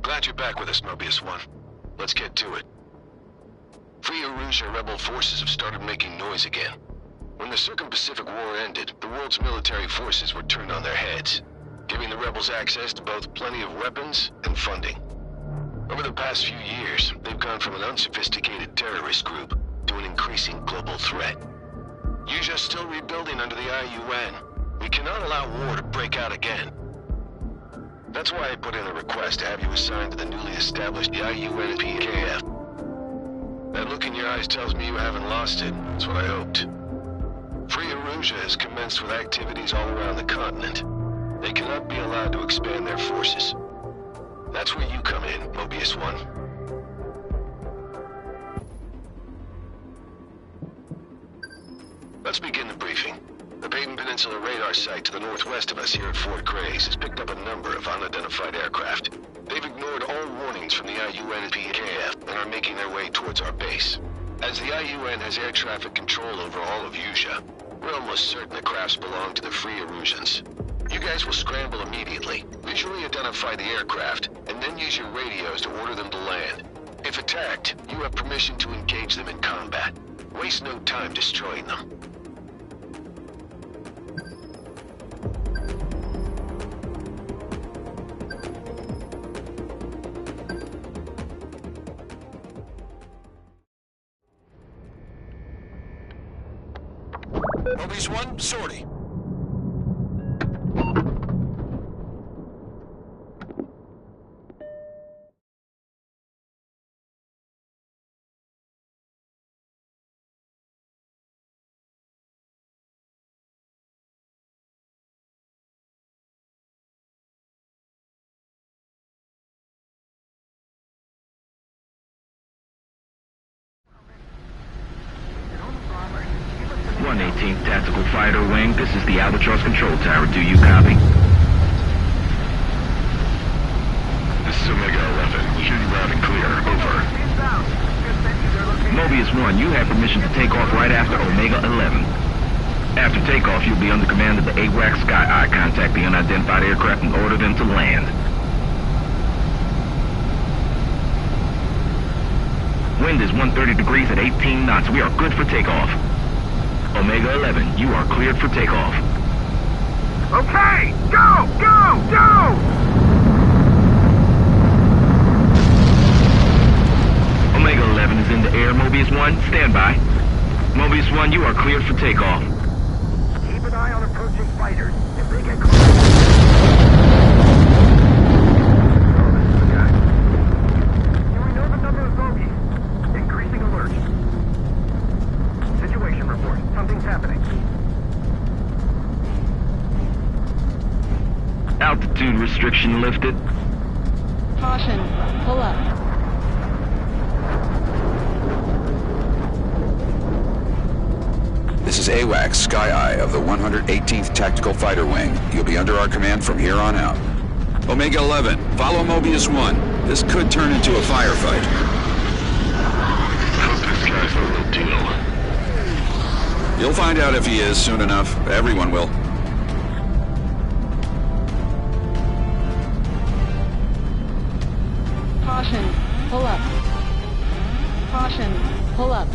Glad you're back with us, Mobius 1. Let's get to it. Free Erusia rebel forces have started making noise again. When the Circum-Pacific War ended, the world's military forces were turned on their heads, giving the rebels access to both plenty of weapons and funding. Over the past few years, they've gone from an unsophisticated terrorist group to an increasing global threat. Usia's still rebuilding under the IUN. We cannot allow war to break out again. That's why I put in a request to have you assigned to the newly established IUN PKF. That look in your eyes tells me you haven't lost it. That's what I hoped. Free Erusia has commenced with activities all around the continent. They cannot be allowed to expand their forces. That's where you come in, Mobius 1. Let's begin the briefing. The Payton Peninsula radar site to the northwest of us here at Fort Grays has picked up a number of unidentified aircraft. They've ignored all warnings from the IUN PKF and are making their way towards our base. As the IUN has air traffic control over all of Usia, we're almost certain the crafts belong to the Free Erusians. You guys will scramble immediately, visually identify the aircraft, and then use your radios to order them to land. If attacked, you have permission to engage them in combat. Waste no time destroying them. Mobius 1, sortie. Tactical Fighter Wing, this is the Albatross Control Tower. Do you copy? This is Omega 11. We hear you loud and clear. Over. Mobius 1, you have permission to take off right after Omega 11. After takeoff, you'll be under command of the AWACS Sky Eye. Contact the unidentified aircraft and order them to land. Wind is 130 degrees at 18 knots. We are good for takeoff. Omega 11, you are cleared for takeoff. Okay! Go! Go! Go! Omega 11 is in the air. Mobius 1, stand by. Mobius 1, you are cleared for takeoff. Keep an eye on approaching fighters. If they get close... Altitude restriction lifted. Caution, pull up. This is AWACS Sky Eye of the 118th Tactical Fighter Wing. You'll be under our command from here on out. Omega 11, follow Mobius 1. This could turn into a firefight. I hope this guy's the real deal. You'll find out if he is soon enough. Everyone will. Caution, pull up. Caution, pull up.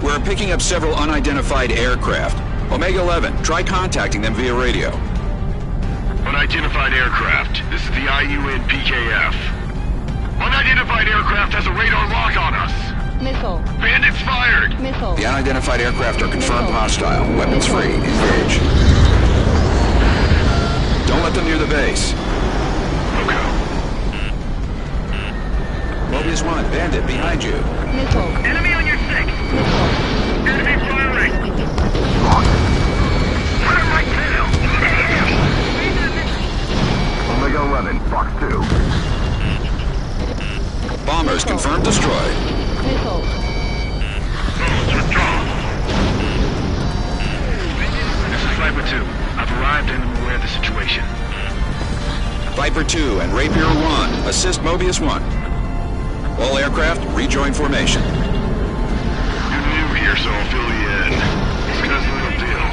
We're picking up several unidentified aircraft. Omega 11, try contacting them via radio. Unidentified aircraft. This is the IUN PKF. Unidentified aircraft has a radar lock on us. Missile. Bandits fired. Missile. The unidentified aircraft are confirmed hostile. Weapons free. Engage. Don't let them near the base. Okay. Mobius 1, bandit behind you. Missile. Enemy on your 6! Missile. Enemy firing! Put him right tail! Omega 11, Fox 2. Bombers confirmed destroyed. Missile. Let's withdraw. This is Viper 2. I've arrived and am aware of the situation. Viper 2 and Rapier 1, assist Mobius 1. All aircraft, rejoin formation. You're new here, so I'll fill you in. This guy's the real deal.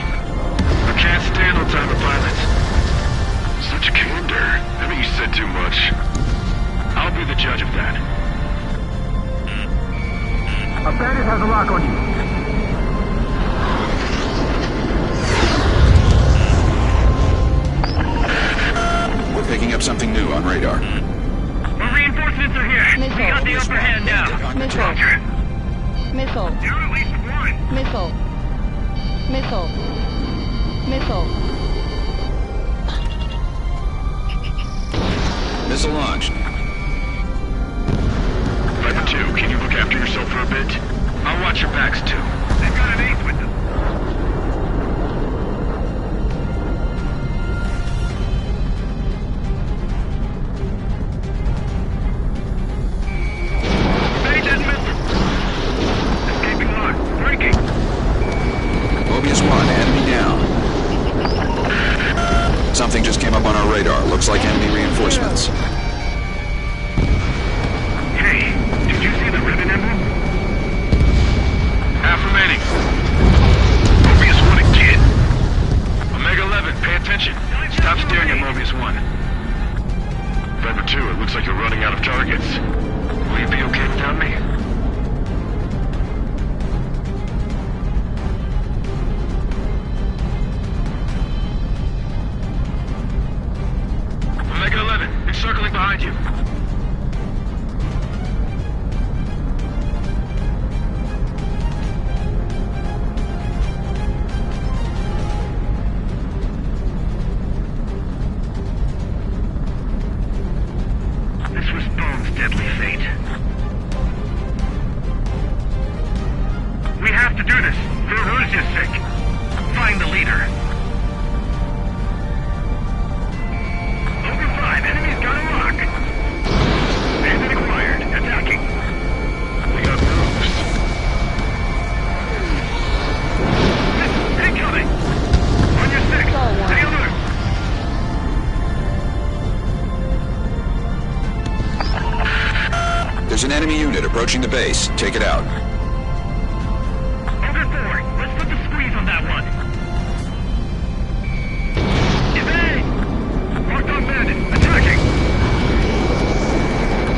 I can't stand on time of pilots. Such candor. I mean, you said too much. I'll be the judge of that. A bandit has a lock on you. We're picking up something new on radar. Our reinforcements are here. Missile. We got the upper hand now. Missile. Missile. You're at least one. Missile. Missile. Missile. Missile launched. Viper 2, can you look after yourself for a bit? I'll watch your backs, too. They've got an ace with them. Evade that missile. Escaping lock. Breaking. Mobius 1, enemy down. Something just came up on our radar. Looks like enemy reinforcements. Hey, did you see the ribbon emblem? Half remaining. Mobius 1 again. Omega 11, pay attention. Stop staring at Mobius 1. Viper 2, it looks like you're running out of targets. Will you be okay without me? Omega 11, encircling behind you. This was Bone's deadly fate. We have to do this, for Ruzia's sake. Find the leader. Over 5, enemy's got a lock. Bandit acquired, attacking. We got moves. Missile incoming. On your 6, Go on. stay alert. There's an enemy unit approaching the base. Take it out. Over 4, let's put the squeeze on that one. Evade! Locked on bandit, attacking.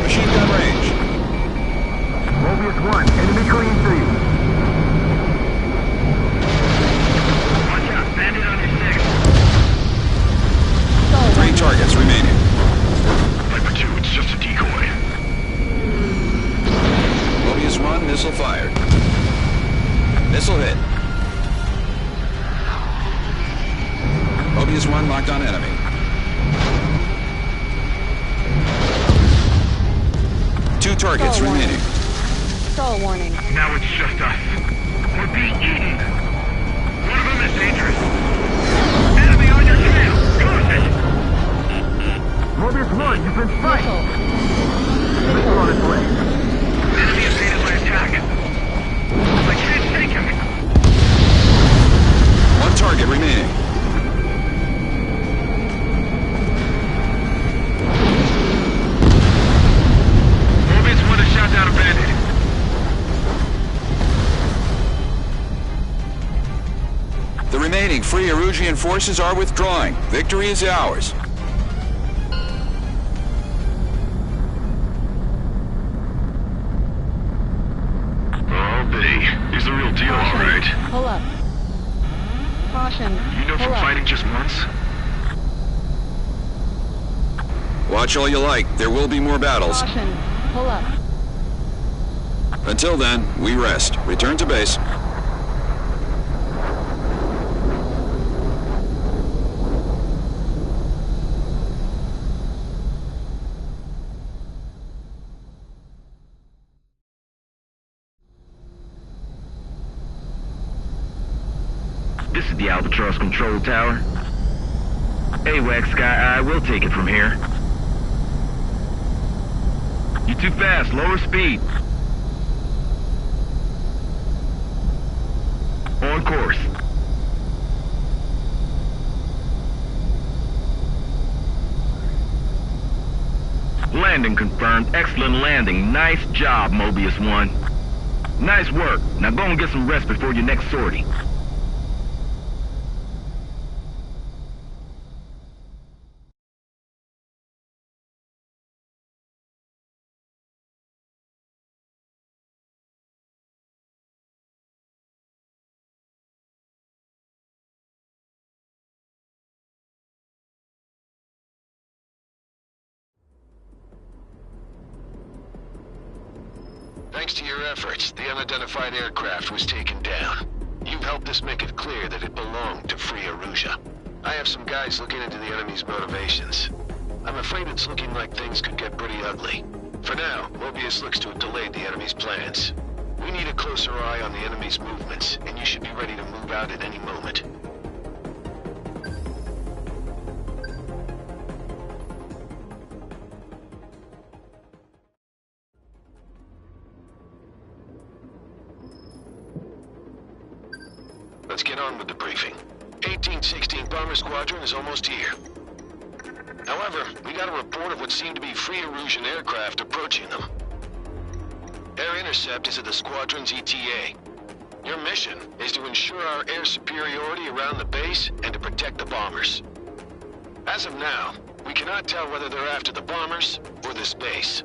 Machine gun range. Mobius 1, enemy clean to you. Watch out, bandit on your 6. 3 targets remaining. Viper 2, it's just a decoy. Mobius 1, missile fired. Missile hit. Mobius 1 locked on enemy. Two targets Stall warning. remaining. Stall warning. Now it's just us. We're being eaten. One of them is dangerous. Enemy on your tail. Caution! Mobius 1, you've been Missile. Missile on its way. Enemy evaded my attack. I can't take him. 1 target remaining. Mobius 1 has shot down a bandit. The remaining free Erugian forces are withdrawing. Victory is ours. He's the real deal, all right. Pull up. Caution. You know from Pull up. fighting just once? Watch all you like. There will be more battles. Caution. Pull up. Until then, we rest. Return to base. This is the Albatross control tower. AWACS Sky Eye, we'll take it from here. You're too fast, lower speed. On course. landing confirmed. Excellent landing. Nice job, Mobius 1. Nice work. Now go and get some rest before your next sortie. Thanks to your efforts, the unidentified aircraft was taken down. You've helped us make it clear that it belonged to Free Arusha. I have some guys looking into the enemy's motivations. I'm afraid it's looking like things could get pretty ugly. For now, Mobius looks to have delayed the enemy's plans. We need a closer eye on the enemy's movements, and you should be ready to move out at any moment. Let's get on with the briefing. 1816 Bomber Squadron is almost here. However, we got a report of what seemed to be Free Erusian aircraft approaching them. Air intercept is at the squadron's ETA. Your mission is to ensure our air superiority around the base and to protect the bombers. As of now, we cannot tell whether they're after the bombers or this base.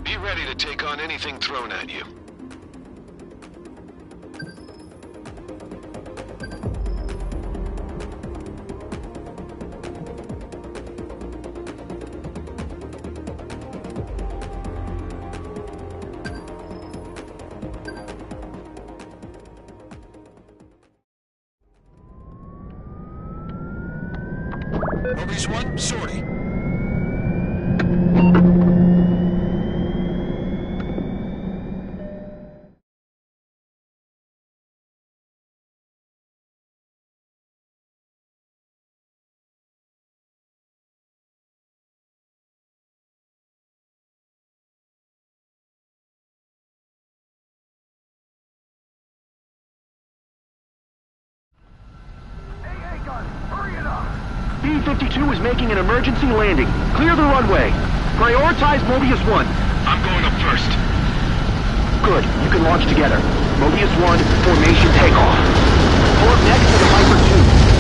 Be ready to take on anything thrown at you. Mobius 1, sortie. B-52 is making an emergency landing. Clear the runway. Prioritize Mobius 1. I'm going up first. Good. You can launch together. Mobius 1, formation takeoff. Pull up next to the Viper 2.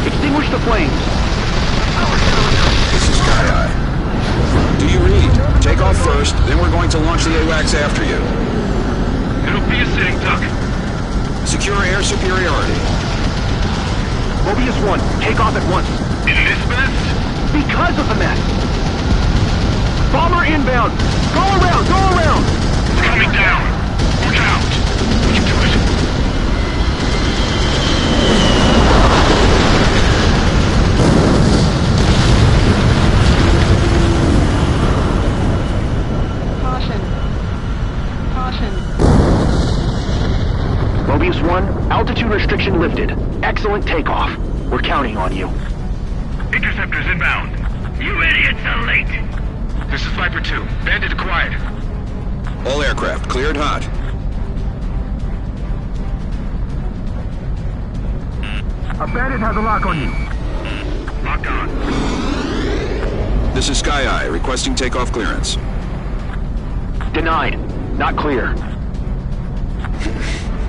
Extinguish the flames. This is Sky Eye. Do you read? Take off first, then we're going to launch the AWACS after you. It'll be a sitting duck. Secure air superiority. Mobius 1, take off at once. In this mess? Because of the mess. Bomber inbound. Go around, go around. It's coming down. Look out. We can do it. Mobius 1, altitude restriction lifted. Excellent takeoff. We're counting on you. Interceptors inbound. You idiots are late. This is Viper 2. Bandit acquired. All aircraft cleared hot. A bandit has a lock on you. Lock on. This is Sky Eye, requesting takeoff clearance. Denied. Not clear.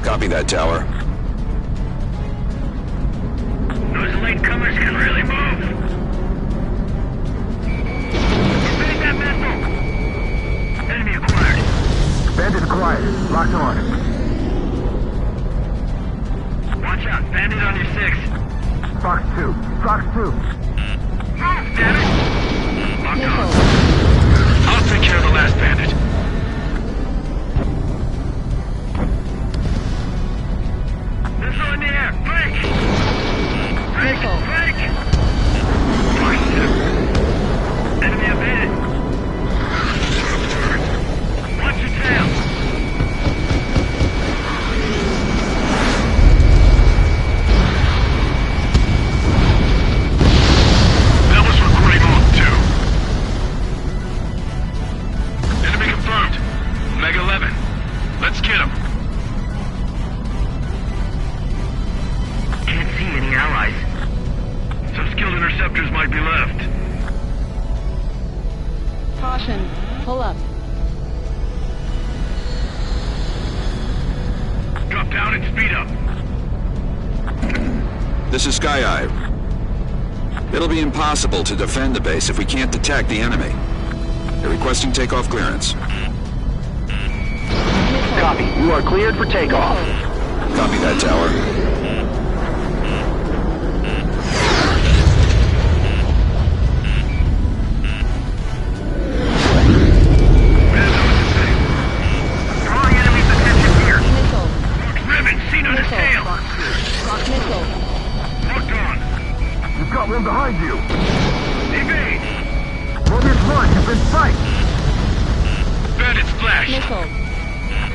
Copy that, Tower. Those latecomers can really move. Evade that missile. Enemy acquired. Bandit acquired. Locked on. Watch out. Bandit on your 6. Fox 2. Fox 2. Move, damn it. Lock on. I'll take care of the last bandit. Missile in the air. Break. Break. Break. Fox 2. Enemy evaded. Watch your tail. Caution. Pull up. Drop down and speed up. This is Sky Eye. It'll be impossible to defend the base if we can't detect the enemy. They're requesting takeoff clearance. Missile. Copy. You are cleared for takeoff. Copy that, tower. Drawing enemy's attention here. Missile. Ribbon seen on his tail. Missile. Locked on. You've got one behind you. Evade. Mobius 1, you've been spiked. Bandit splash. Missile.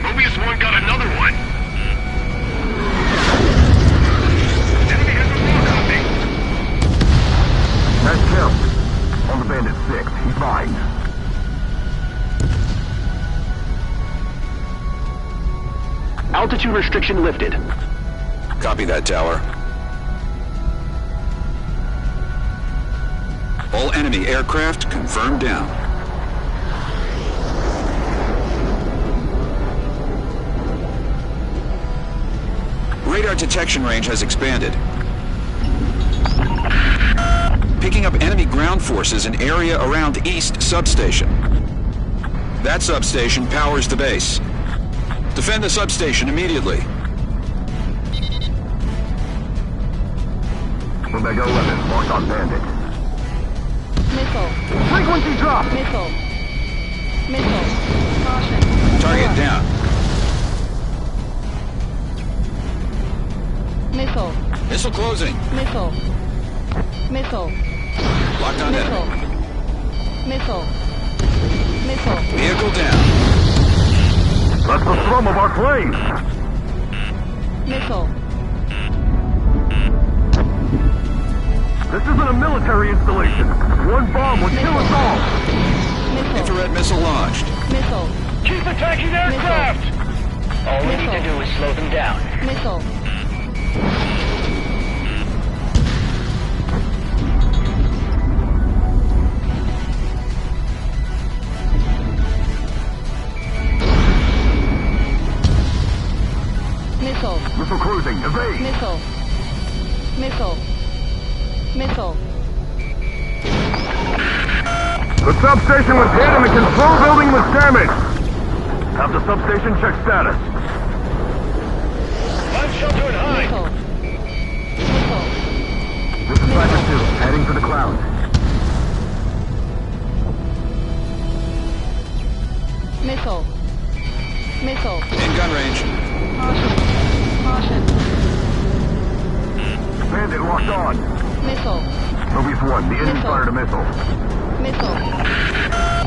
Mobius 1 got another one. Enemy has a rock on me. Nice kill. On the Bandit 6, he's mine. Altitude restriction lifted. Copy that, tower. All enemy aircraft confirmed down. Radar detection range has expanded. Picking up enemy ground forces in area around East Substation. That substation powers the base. Defend the substation immediately. Omega 11, marked on Bandit. Missile. Frequency drop! Missile. Missile. Caution. Target Pull up. down. Missile. Missile closing. Missile. Missile. Locked on Missile. enemy. Missile. Missile. Vehicle down. That's the thrum of our planes! Missile. This isn't a military installation. One bomb would kill us all! Missile. Infrared missile launched. Missile. Keep attacking aircraft. All we need Missile. to do is slow them down. Missile. Missile. Missile cruising, evade! Missile. Missile. Missile. The substation was hit and the control building was damaged! Have the substation check status. Find shelter and hide. Missile. Missile. This is Striker 2, heading for the clouds. Missile. Missile. In gun range. Caution. Caution. Bandit locked on. Missile. Mobius 1, the enemy Missile. fired a missile. Missile.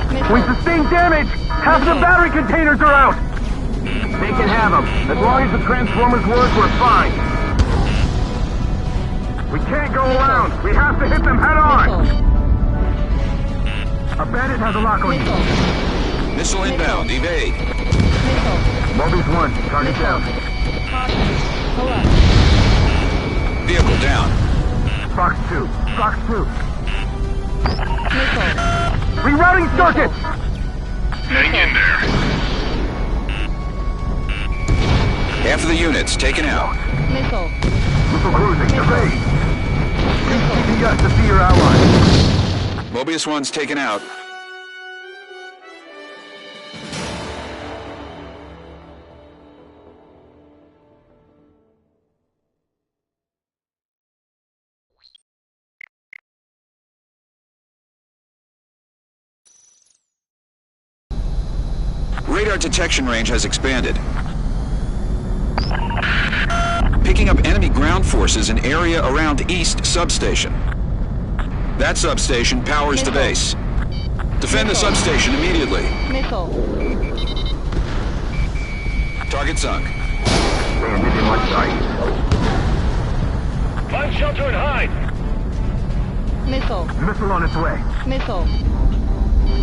We Missile. sustained damage! Half the battery containers are out! They can have them. As long as the transformers work, we're fine. We can't go Missile. around. We have to hit them head on. Missile. A bandit has a lock on you. Missile. Missile inbound. Evade. Missile. Mobius 1, target down. Caution. Pull up. Vehicle down. Fox 2. Fox 2. Missile. Rerouting circuits! Hang in there. Half of the units taken out. Missile. Missile cruising, evade! Missile. GPS to see your allies. Mobius 1's taken out. Radar detection range has expanded. Picking up enemy ground forces in area around East Substation. That substation powers the base. Defend the Missile. substation immediately. Missile. Target sunk. Bandit in my sight. Find shelter and hide. Missile. Missile on its way. Missile.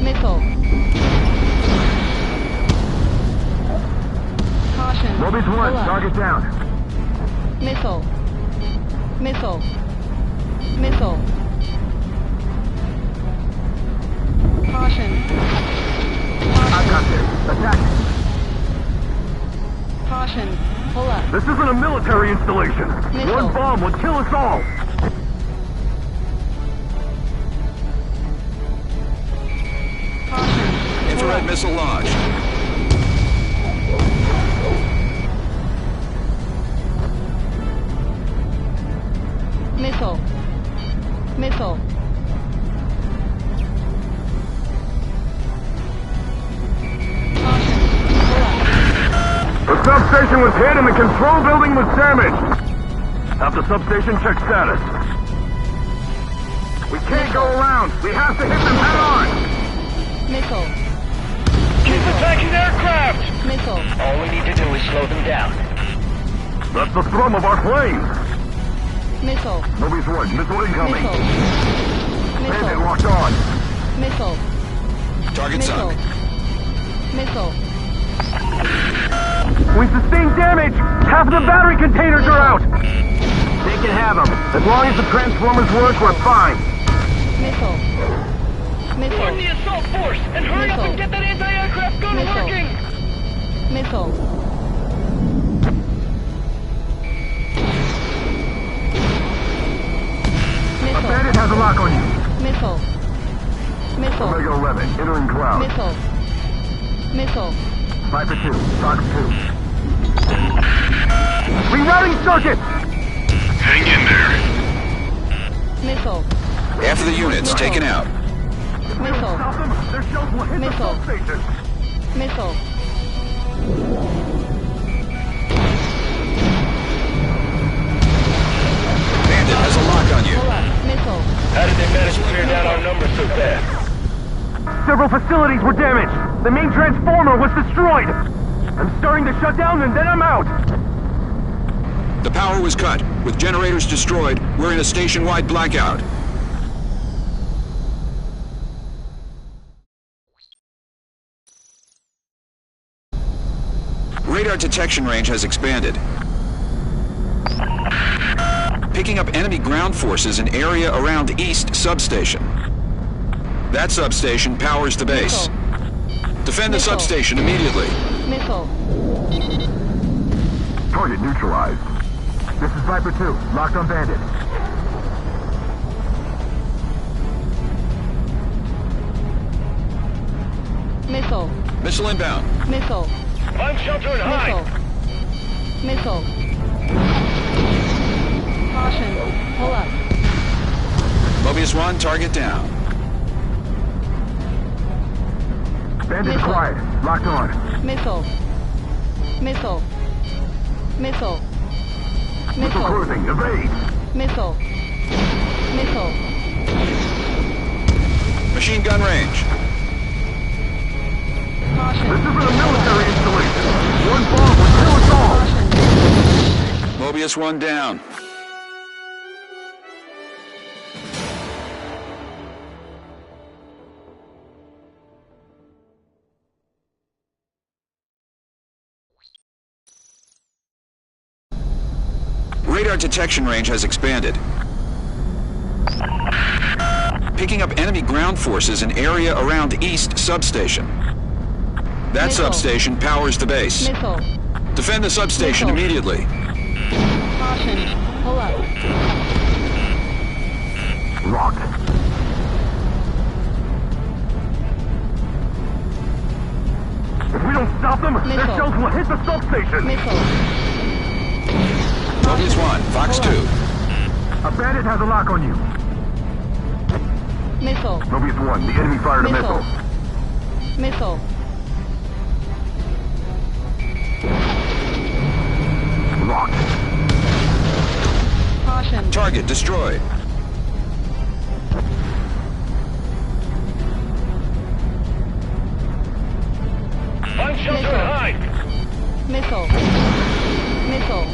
Missile. Caution. Mobius 1, Pull up. target down. Missile. Missile. Missile. Caution. got this. Attack it. Caution. Pull up. This isn't a military installation. Missile. One bomb would kill us all. Caution. Infrared missile launched. Missile. Missile. Caution. Pull up. The substation was hit and the control building was damaged. Have the substation check status. We can't go around. We have to hit them head on. Missile. Keep attacking aircraft! Missile. All we need to do is slow them down. That's the thrum of our flames. Missile. Nobody's worried. Missile incoming. Missile. Bandit Missile. locked on. Missile. Target Missile. sunk. Missile. We sustained damage. Half of the battery containers are out. They can have them. As long as the transformers work, we're fine. Missile. Missile. Warn the assault force and hurry up and get that anti-aircraft gun Missile. working! Missile. A Missile. bandit has a lock on you. Missile. Missile. Omega 11, entering cloud. Missile. Missile. Viper 2, Fox 2. Rerouting circuit! Hang in there. Missile. Half of the units taken out. Missile. Stop them! Their shells will hit Missile. the substation! Missile. Bandit has a lock on you. Pull up. Missile. How did they manage to clear down our numbers so fast? Several facilities were damaged. The main transformer was destroyed. I'm starting to shut down and then I'm out. The power was cut. With generators destroyed, we're in a station-wide blackout. Radar detection range has expanded. Picking up enemy ground forces in area around East Substation. That substation powers the base. Missile. Defend the Missile. substation immediately. Missile. Target neutralized. This is Viper 2, locked on Bandit. Missile. Missile inbound. Missile. I'm sheltering high! Missile. Missile. Caution. Pull up. Mobius 1, target down. Bandit's Missile. quiet, locked on. Missile. Missile. Missile. Missile Missile. cruising, evade! Missile. Missile. Machine gun range. Caution. This isn't a military installation. One bomb will kill us all. Caution. Mobius 1 down. Radar detection range has expanded. Picking up enemy ground forces in area around East Substation. That Missile. substation powers the base. Missile. Defend the substation Missile. immediately. Caution. Pull up. Locked. If we don't stop them, their Missile. shells will hit the substation. Missile. Mobius 1, Fox 2. A bandit has a lock on you. Missile. Mobius 1, the enemy fired a Missile. missile. Missile. Locked. Caution. Target destroyed. I'm sheltering high! Missile. Missile.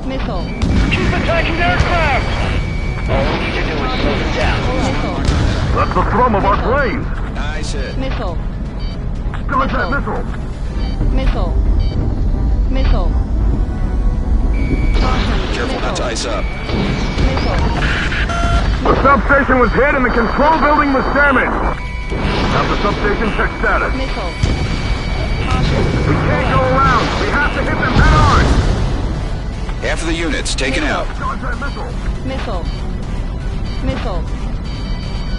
Missile. Keep attacking aircraft! All we need to do is slow them down. Missile. That's the thrum of our flames. Nice hit. Missile. Still at that missile. Missile. Missile. Caution. Careful not to ice up. Missile. The substation was hit and the control building was damaged. Have the substation check status. Missile. Caution. We can't go around. We have to hit them head on. Half of the units taken out. Contact missile. Missile. Missile.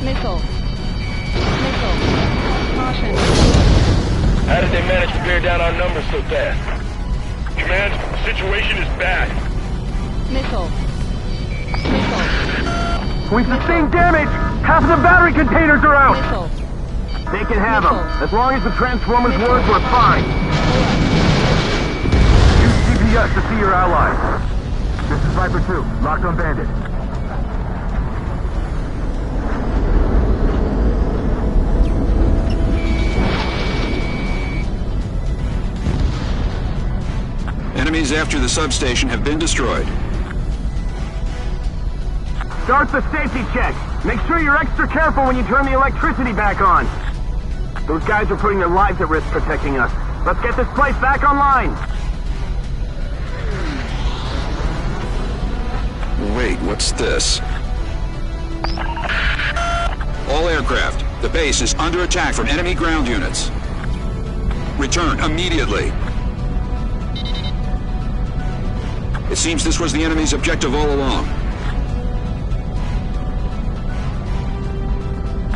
Missile. Missile. Caution. How did they manage to bear down our numbers so fast? Command, the situation is bad. Missile. Missile. We sustained damage. Half of the battery containers are out. Missile. They can have them. Missile. As long as the transformers work, we're fine. Use GPS to see your allies. This is Viper 2. Locked on Bandit. Enemies after the substation have been destroyed. Start the safety check. Make sure you're extra careful when you turn the electricity back on. Those guys are putting their lives at risk protecting us. Let's get this place back online. Wait, what's this? All aircraft, the base is under attack from enemy ground units. Return immediately. It seems this was the enemy's objective all along.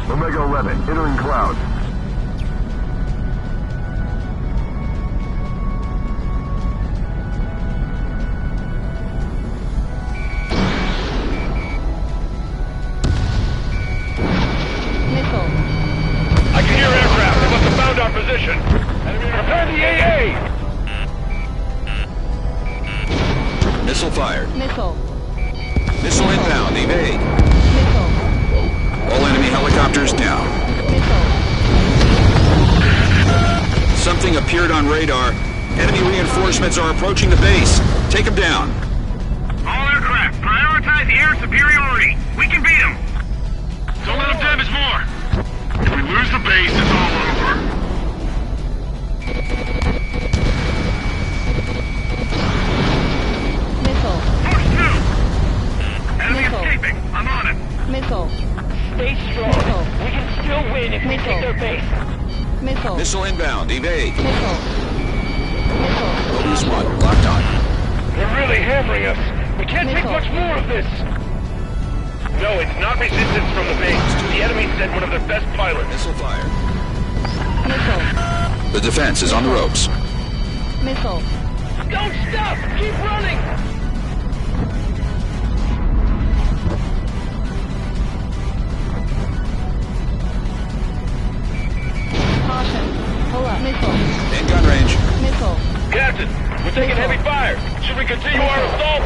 Omega 11, entering cloud. Missile. I can hear aircraft. They must have found our position. Prepare the AA! Missile fired. Missile. Missile inbound. Evade. Missile. All enemy helicopters down. Missile. Something appeared on radar. Enemy reinforcements are approaching the base. Take them down. All aircraft, prioritize air superiority. We can beat them. Don't let them damage more. If we lose the base, it's all over. Missile. Push through. Enemy Missile. escaping. I'm on it. Missile. Stay strong. Missile. We can still win if we Missile. take their base. Missile. Missile inbound. Evade. Missile. Missile. Mobius 1, locked on. They're really hammering us. We can't take Missile. much more of this. No, it's not resistance from the base. The enemy sent one of their best pilots. Missile fired. Missile. The defense is on the ropes. Missile. Don't stop! Keep running! Caution. Pull up. Missile. In gun range. Missile. Captain, we're taking heavy fire. Should we continue our assault?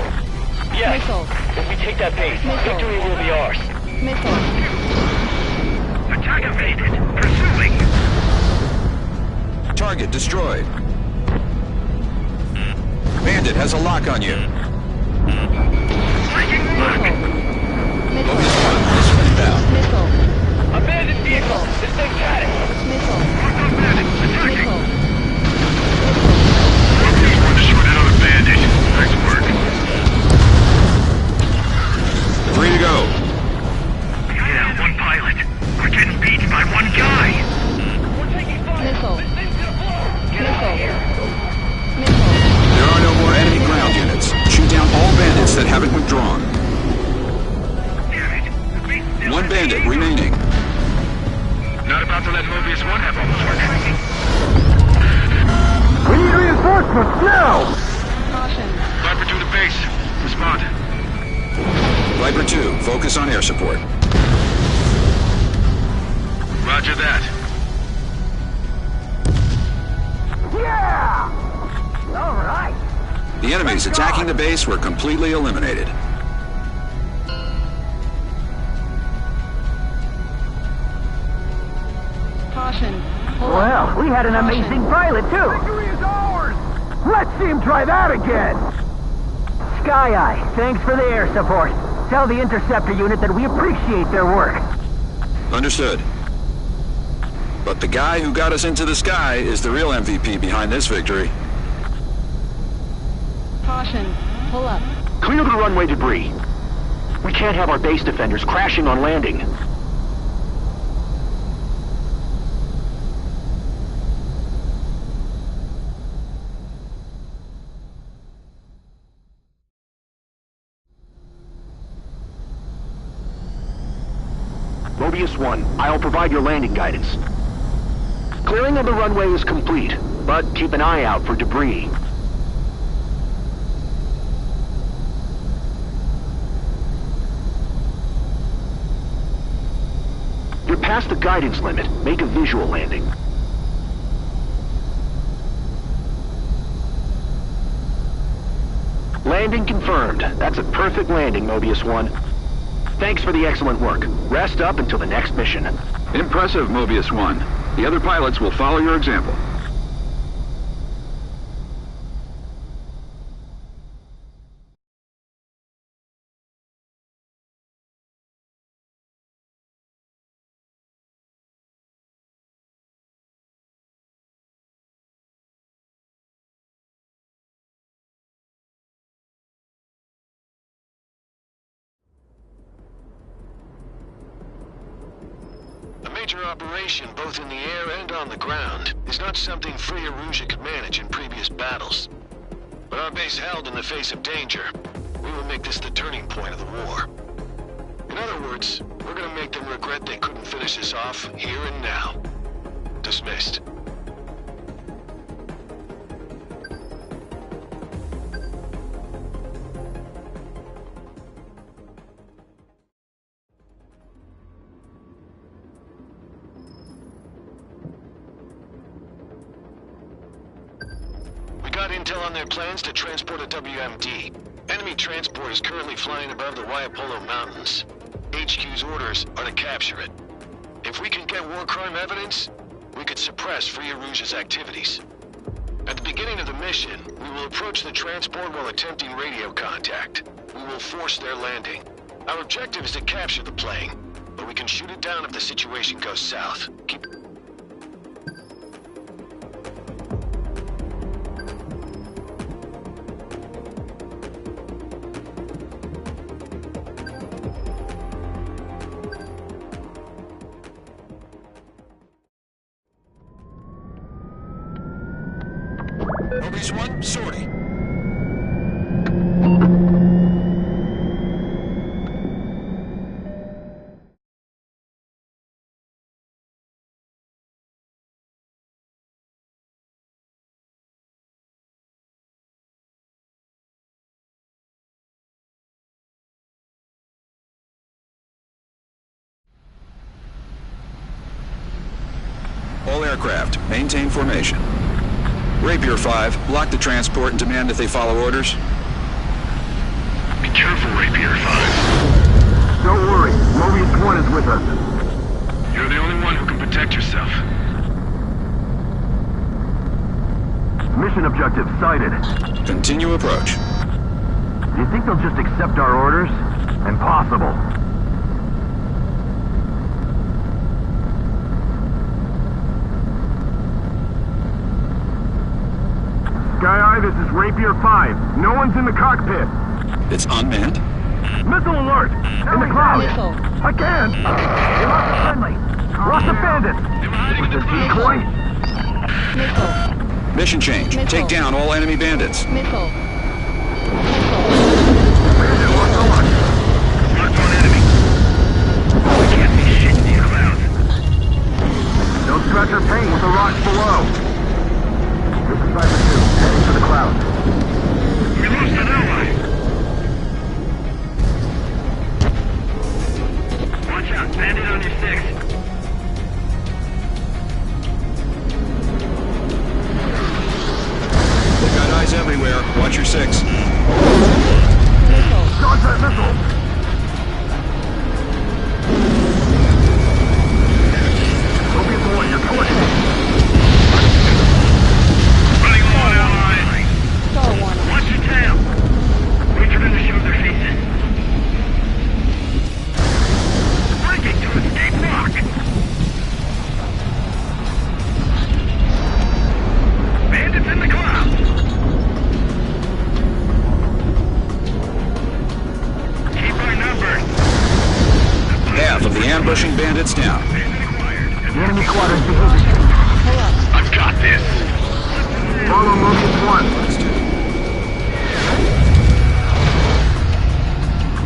Yes. Missile. If we take that base, Missile. victory will be ours. Missile. Attack evaded. Pursuing. Target destroyed. Bandit has a lock on you. Breaking lock. Missile. Mobius 1, missile inbound. Missile. Abandoned vehicle! This thing's got it! Missile. Locked on Bandit. Attacking. Missile. Mobius 1 destroyed another bandit. Nice work. Free to go. Yeah, one pilot. We're getting beat by one guy. We're taking fire! Missile. This thing's gonna blow! Get out Missile. of here! Missile. There are no more enemy ground units. Shoot down all bandits that haven't withdrawn. Damn it. The base still One has bandit the remaining. Not about to let Mobius 1 have all the work. We need reinforcements now! Caution. Viper 2 to base. Respond. Viper 2, focus on air support. Roger that. Yeah! All right. The enemies attacking the base were completely eliminated. Caution. Pull up. Well, we had an amazing pilot, too. Victory is ours! Let's see him try that again! Sky Eye, thanks for the air support. Tell the interceptor unit that we appreciate their work. Understood. But the guy who got us into the sky is the real MVP behind this victory. Caution. Pull up. Clear the runway debris. We can't have our base defenders crashing on landing. Mobius 1, I'll provide your landing guidance. Clearing of the runway is complete, but keep an eye out for debris. You're past the guidance limit. Make a visual landing. Landing confirmed. That's a perfect landing, Mobius 1. Thanks for the excellent work. Rest up until the next mission. Impressive, Mobius 1. The other pilots will follow your example. A major operation, both in the air and on the ground, is not something Free Erusia could manage in previous battles. But our base held in the face of danger. We will make this the turning point of the war. In other words, we're gonna make them regret they couldn't finish this off here and now. Dismissed. Got intel on their plans to transport a WMD. Enemy transport is currently flying above the Waiapolo Mountains. HQ's orders are to capture it. If we can get war crime evidence, we could suppress Free Erusia's activities. At the beginning of the mission, we will approach the transport while attempting radio contact. We will force their landing. Our objective is to capture the plane, but we can shoot it down if the situation goes south. Keep... Mobius 1, sortie. All aircraft, maintain formation. Rapier 5, block the transport and demand that they follow orders. Be careful, Rapier 5. Don't worry, Mobius 1 is with us. You're the only one who can protect yourself. Mission objective sighted. Continue approach. Do you think they'll just accept our orders? Impossible. Sky Eye, this is Rapier 5. No one's in the cockpit. It's unmanned. Missile alert! In the clouds! Missile. I can't! They lost the friendly! Lost the bandits! Was this decoy? Missile. Mission change. Missile. Take down all enemy bandits. Missile. Missile. Bandit lost a lot. Marked one enemy. We can't see shit in these clouds. Don't scratch our paint with the rocks below. This is Cypher 2, heading for the clouds. We lost an ally. Watch out, bandit on your 6. They've got eyes everywhere. Watch your 6. Missile. Dodge that missile! Mobius 1, you're clicking. Running low on allies. Star one. Watch your tail. Wait for them to show their faces. Breaking to escape lock. Bandits in the clouds. Keep our numbers. Half of the ambushing bandits down. Bandit acquired. The enemy squadron's behavior. Pull up. I've got this. Follow Mobius 1.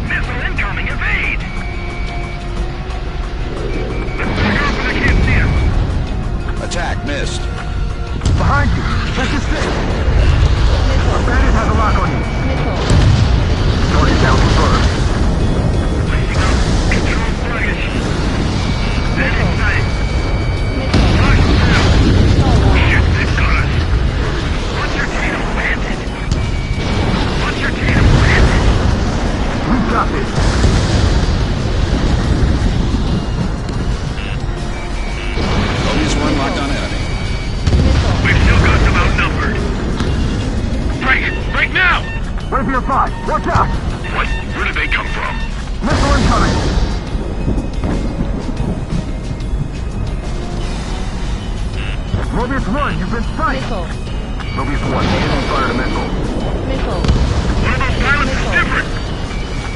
Missile incoming. Evade. missed. Behind you. Sector 6. A bandit has a lock on you. Missile. Target down confirmed. Control sluggish. Dead in sight. Missile. Lock down. All one. Shit, they've got us. What's your tatum planted? What's your tatum planted? We've got this. Mobius 1 locked on enemy. Missile. We've still got them outnumbered. Break! Break now! Rapier 5. Watch out. What? Where did they come from? Missile incoming. Mobius 1, you've been sighted. Missile. Mobius 1, the enemy fired a missile. Missile. One of those pilots is different!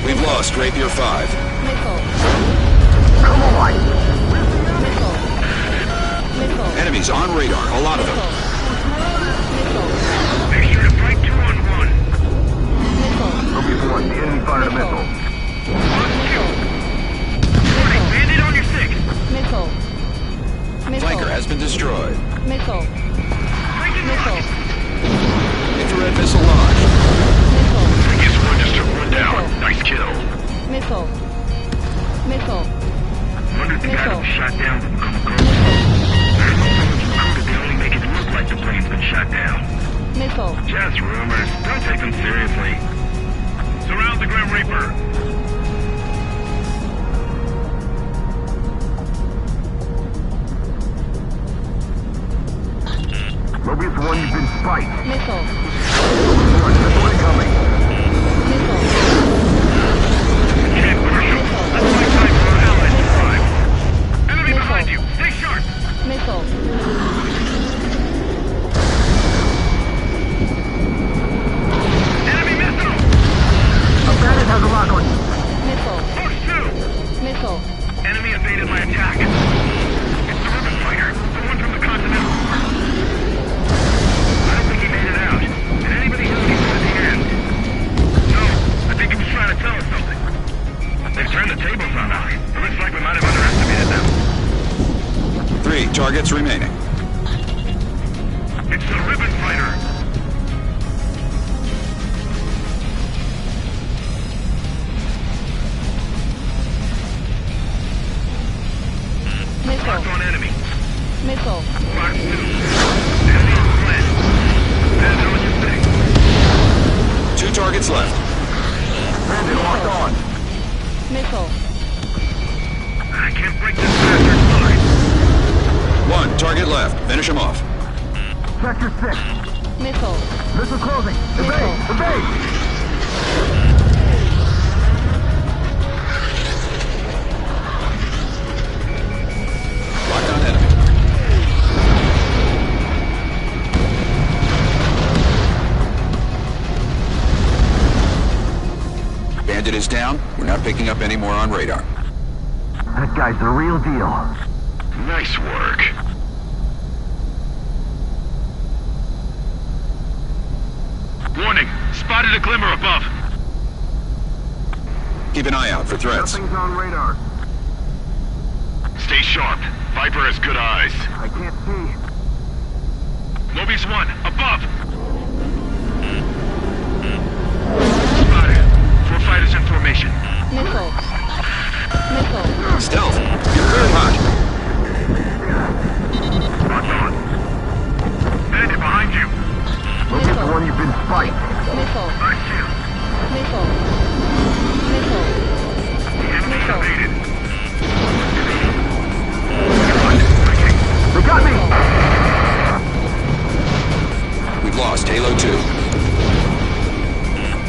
We've lost Rapier 5. Missile. Come on. Missile. Missile. Enemies on radar, a lot of them. Missile. Make sure to fight 2 on 1. Missile. Mobius 1, the enemy fired a missile. Warning, bandit on your 6. Missile. Missile. Flanker has been destroyed. Missile. Breaking Missile. rocket. Infrared missile launched. Missile. I guess one just took one down. Nice kill. Missile. Missile. Wonder if the guy Missile. that was shot down didn't come across. There's no someone's recruited. They only make it look like the plane's been shot down. Missile. Just rumors. Don't take them seriously. Surround the Grim Reaper. Mobius 1, you've been spiked. Missile. Mobius 1, missile incoming. Missile. Can't Marshal. That's my time for our allies to arrive. Enemy behind you. Stay sharp. Missile. Enemy missile. A bandit has a lock on you. Missile. Push 2. Missile. Enemy evaded my attack. It's the ribbon fighter. The one from the Continental. I don't think he made it out. Did anybody hear what he said at the end? No. I think he was trying to tell us something. They've turned the tables on us. It looks like we might have underestimated them. 3 targets remaining. It's the ribbon fighter. Missile. Locked on enemy. Missile. Box 2. Enemy on fled. Bandit on your 6. 2 targets left. Bandit locked on. Missile. I can't break this bastard's line. 1 target left. Finish him off. Sector 6. Missile. Missile closing. Evade. Missile. Evade. Locked on enemy. Bandit is down. We're not picking up any more on radar. That guy's the real deal. Nice work. Warning! Spotted a glimmer above. Keep an eye out for threats. Nothing's on radar. Stay sharp. Viper has good eyes. I can't see. Mobius 1, above! Spotted. 4 fighters in formation. Missile. Missile. Stealth. You're clear hot. Locked on. Bandit behind you. Mobius 1, you've been spiked. Missile. Nice kill. Missile. Missile. The enemy Missile. evaded. They got me! We've lost Halo 2.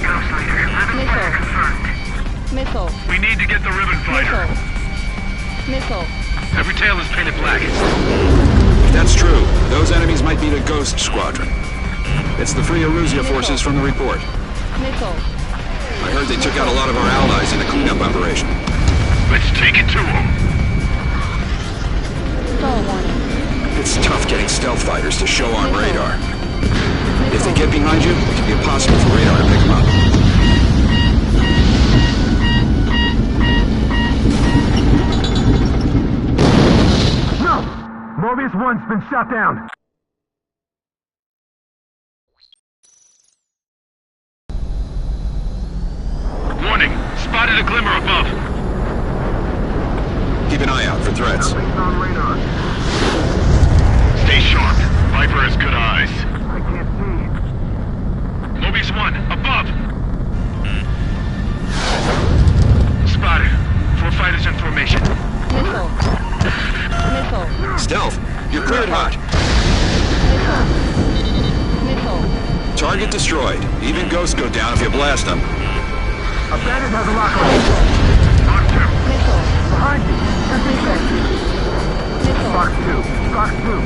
Ghost leader, ribbon fire confirmed. Missile. We need to get the ribbon fighter. Missile. Every tail is painted black. If that's true, those enemies might be the Ghost Squadron. It's the Free Erusea forces from the report. Missile. I heard they took out a lot of our allies in a cleanup operation. Let's take it to them. Stall warning. It's tough getting stealth fighters to show on Missile. radar. If they Missile. get behind you, it can be impossible for radar to pick them up. No! Mobius 1's been shot down. Warning! Spotted a glimmer above! Keep an eye out for threats. On radar. Stay sharp. Viper has good eyes. I can't see. Mobius 1, above! Spotted. 4 fighters in formation. Missile. Missile. Stealth, you're cleared hot. Missile. Target destroyed. Even ghosts go down if you blast them. A bandit has a lock on. Missile. Behind you. Missile. Box 2. Box 2.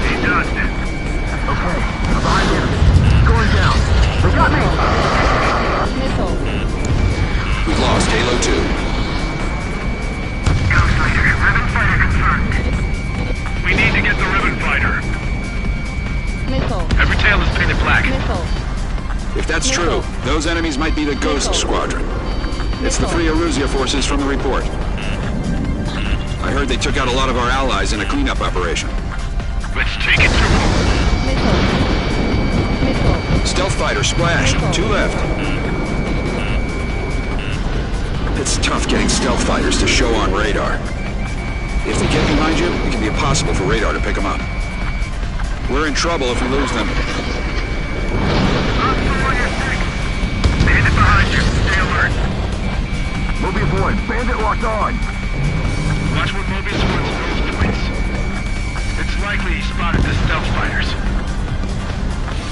He done. Okay. I'm behind the enemy. Going down. They got me. Missile. We've lost Halo 2. Ghost Leader, Ribbon Fighter confirmed. We need to get the Ribbon Fighter. Missile. Every tail is painted black. Missile. If that's true, those enemies might be the Ghost Squadron. It's the 3 Erusea forces from the report. I heard they took out a lot of our allies in a cleanup operation. Let's take it to them. Missile. Missile. Stealth fighter splashed. 2 left. It's tough getting stealth fighters to show on radar. If they get behind you, it can be impossible for radar to pick them up. We're in trouble if we lose them. Bandit behind you. Stay alert. Mobius 1. Bandit locked on. Watch what Mobius 1's nose points. It's likely he spotted the stealth fighters.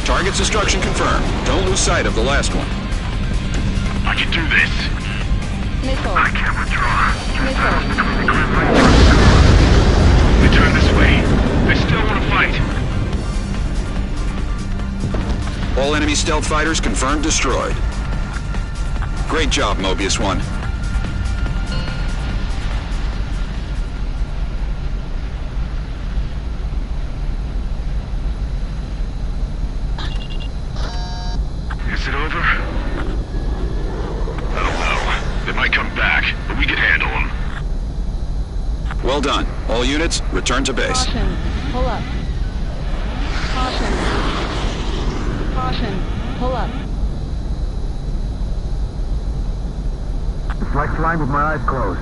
Target's destruction confirmed. Don't lose sight of the last one. I can do this. Missile. I can't withdraw. Missile. They turn this way. They still want to fight. All enemy stealth fighters confirmed destroyed. Great job, Mobius 1. Is it over? I don't know. They might come back, but we can handle them. Well done. All units, return to base. Caution. Pull up. Caution. Caution. Pull up. It's like flying with my eyes closed.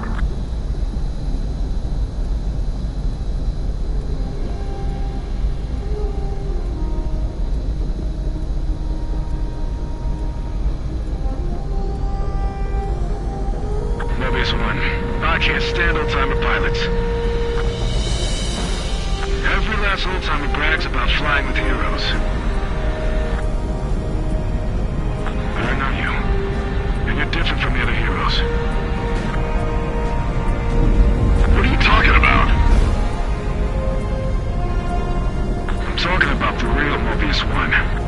Mobius 1, I can't stand old-timer pilots. Every last old-timer brags about flying with heroes. But I know you. And you're different from the other heroes. What are you talking about? I'm talking about the real Mobius 1.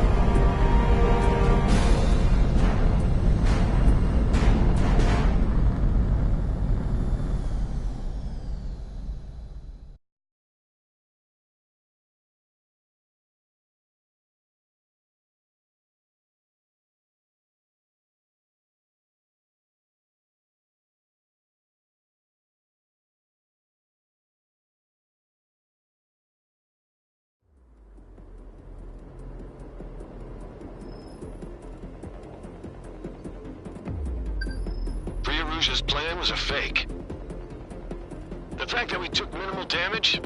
Rouge's plan was a fake. The fact that we took minimal damage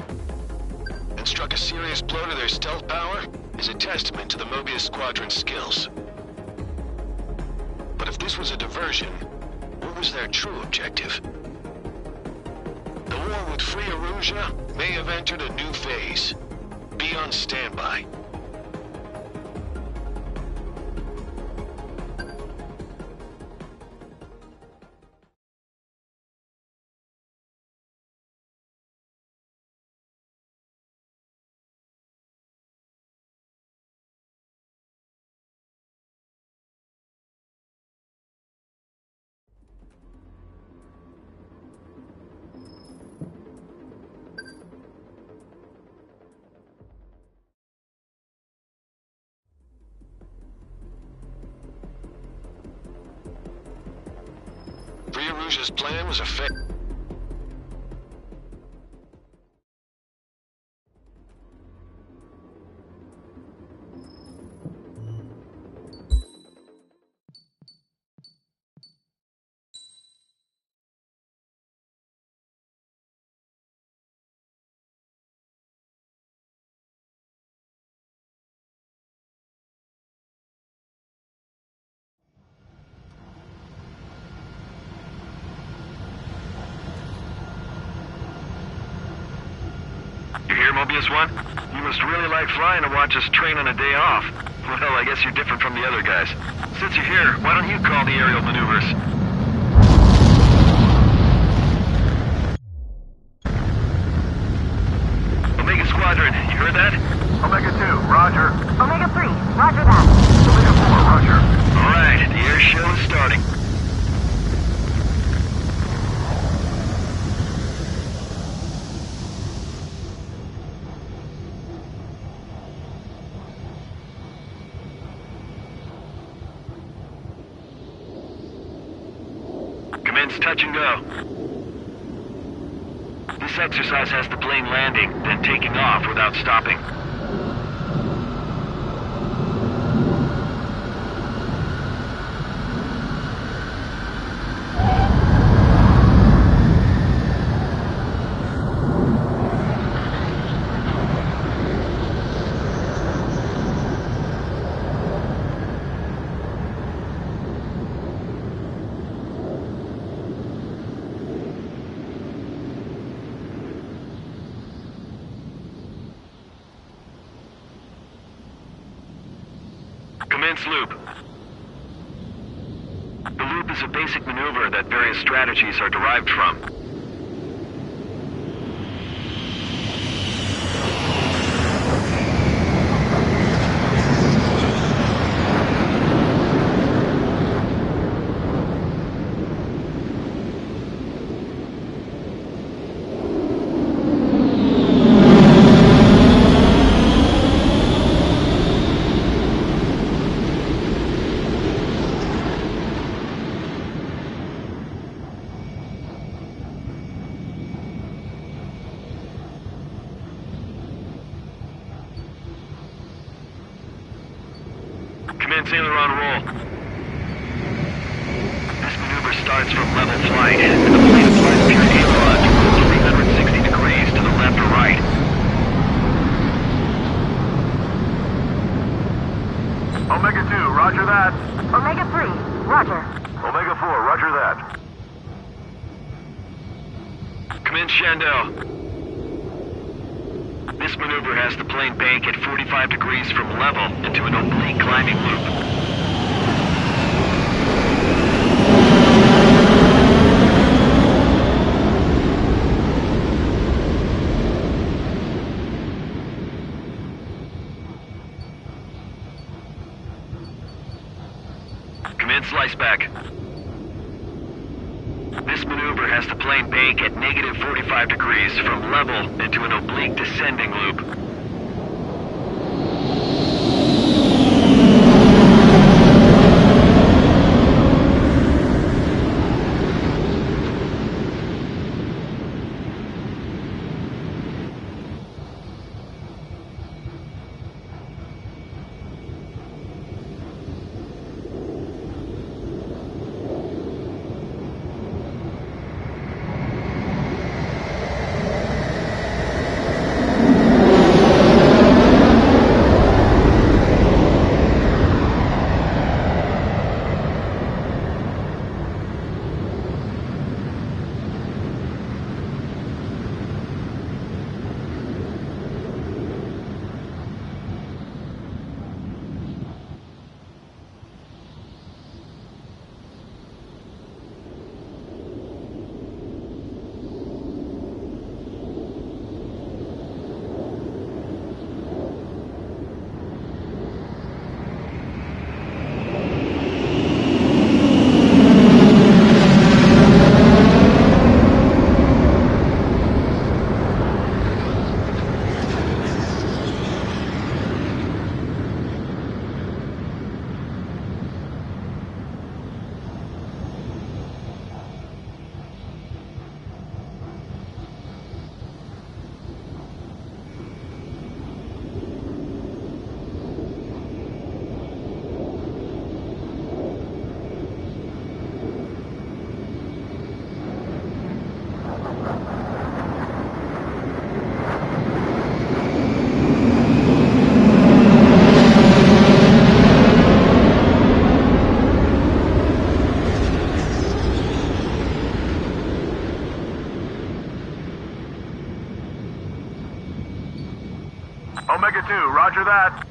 and struck a serious blow to their stealth power is a testament to the Mobius Squadron's skills. But if this was a diversion, what was their true objective? The war with Free Erusea may have entered a new phase. Be on standby. Free Erusea's plan was a fake. hear, Mobius 1? You must really like flying to watch us train on a day off. Well, I guess you're different from the other guys. Since you're here, why don't you call the aerial maneuvers? Omega Squadron, you heard that? Omega 2, roger. Omega 3, roger that. Omega 4, roger. Alright, the air show is starting. Commence touch and go. This exercise has the plane landing, then taking off without stopping. Commence loop. The loop is a basic maneuver that various strategies are derived from. Commence aileron roll. This maneuver starts from level flight, and the plane applies pure aileron to roll 360 degrees to the left or right. Omega 2, roger that. Omega 3, roger. Omega 4, roger that. Commence Shandell. This maneuver has the plane bank at 45 degrees from level into an oblique climbing loop. Commence slice back. This maneuver has the plane bank at negative 45 degrees from level into an oblique descending loop. Omega 2, roger that.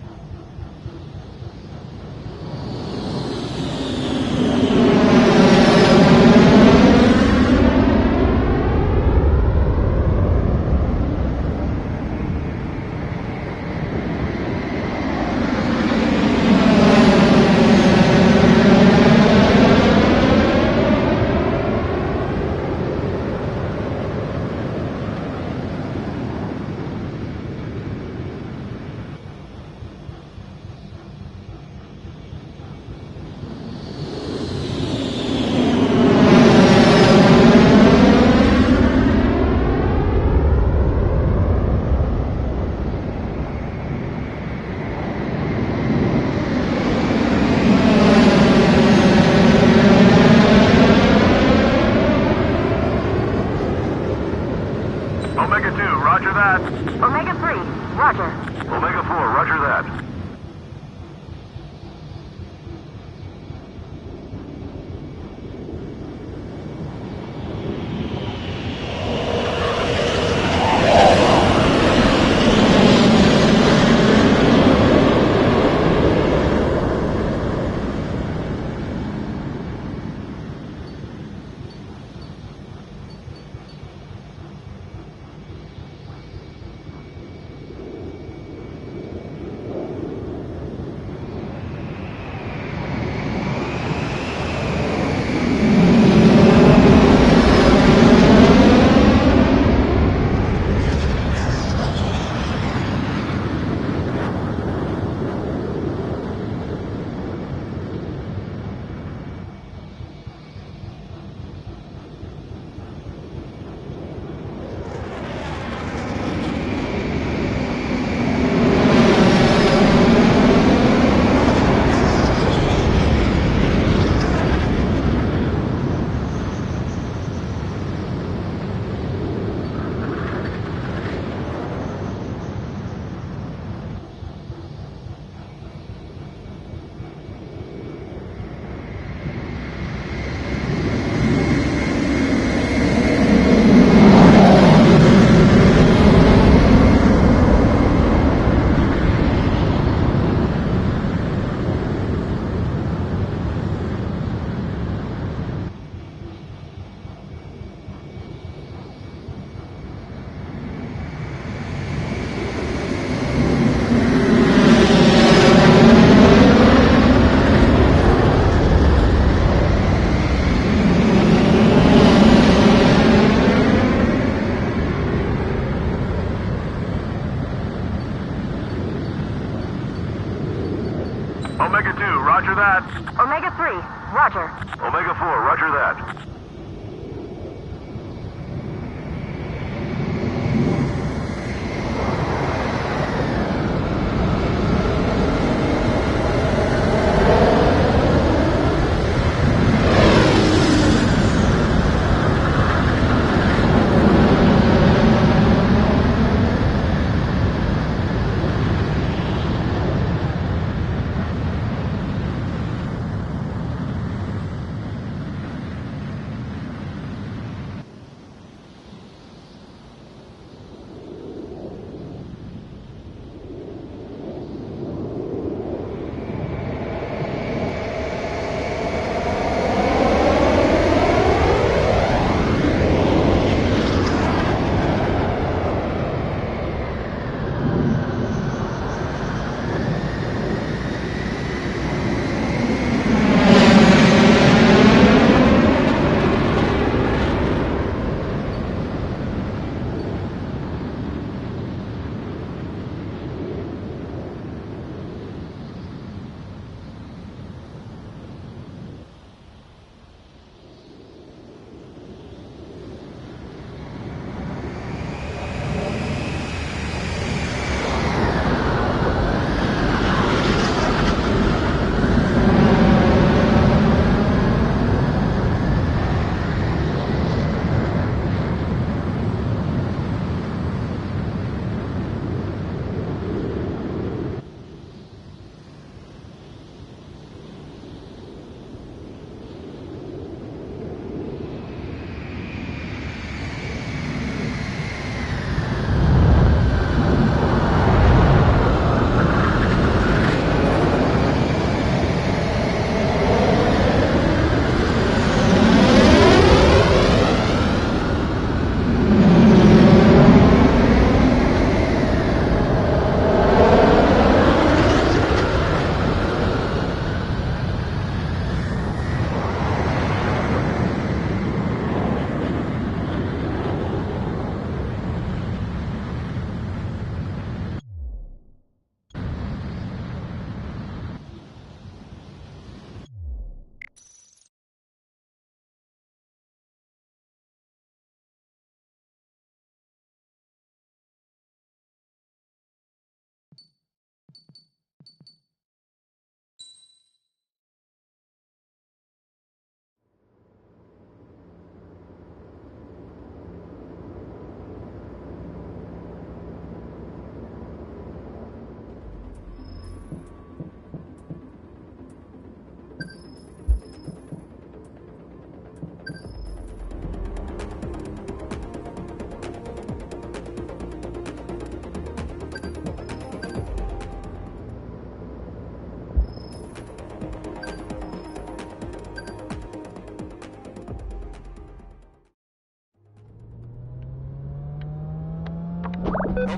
Omega 2, roger that. Omega 3, roger. Omega 4, roger that. Omega 2, roger that. Omega 3, roger. Omega 4, roger that.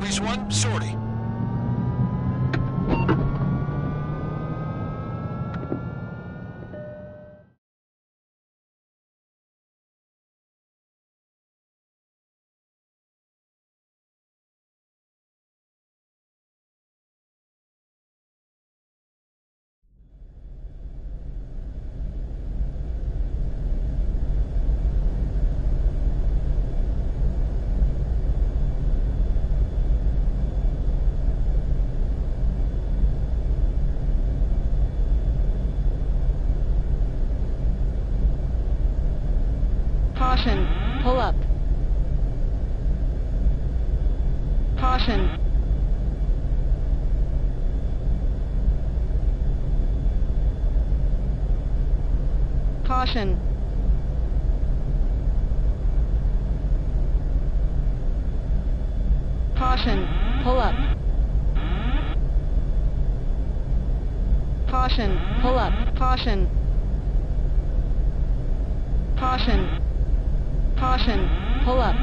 Breeze 1, sortie. Caution, pull up. Caution. Caution. Caution, pull up. Caution, pull up. Caution. Caution. Caution, pull up.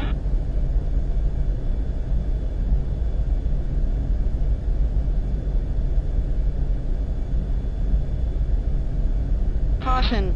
Caution.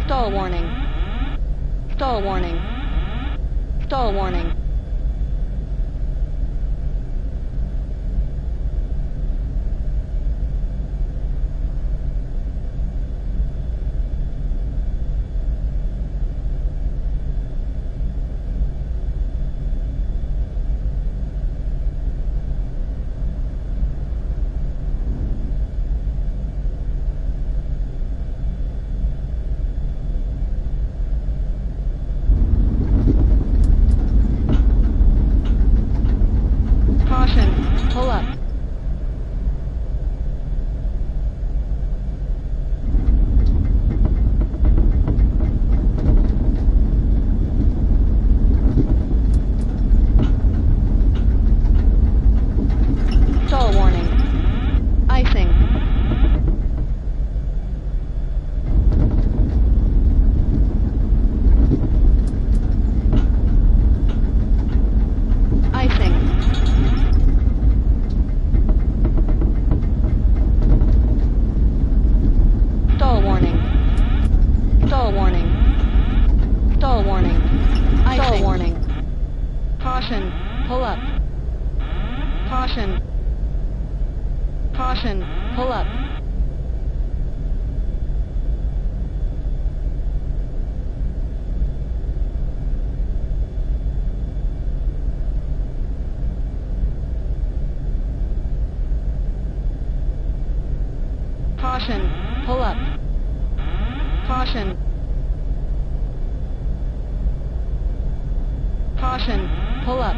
Stall warning. Stall warning. Stall warning. Pull up. Stall warning. Icing. Icing. Stall warning. Stall warning. Stall warning. Stall warning. Caution. Pull up. Caution. Caution. Pull up. Caution. Pull up. Caution. Caution. Pull up.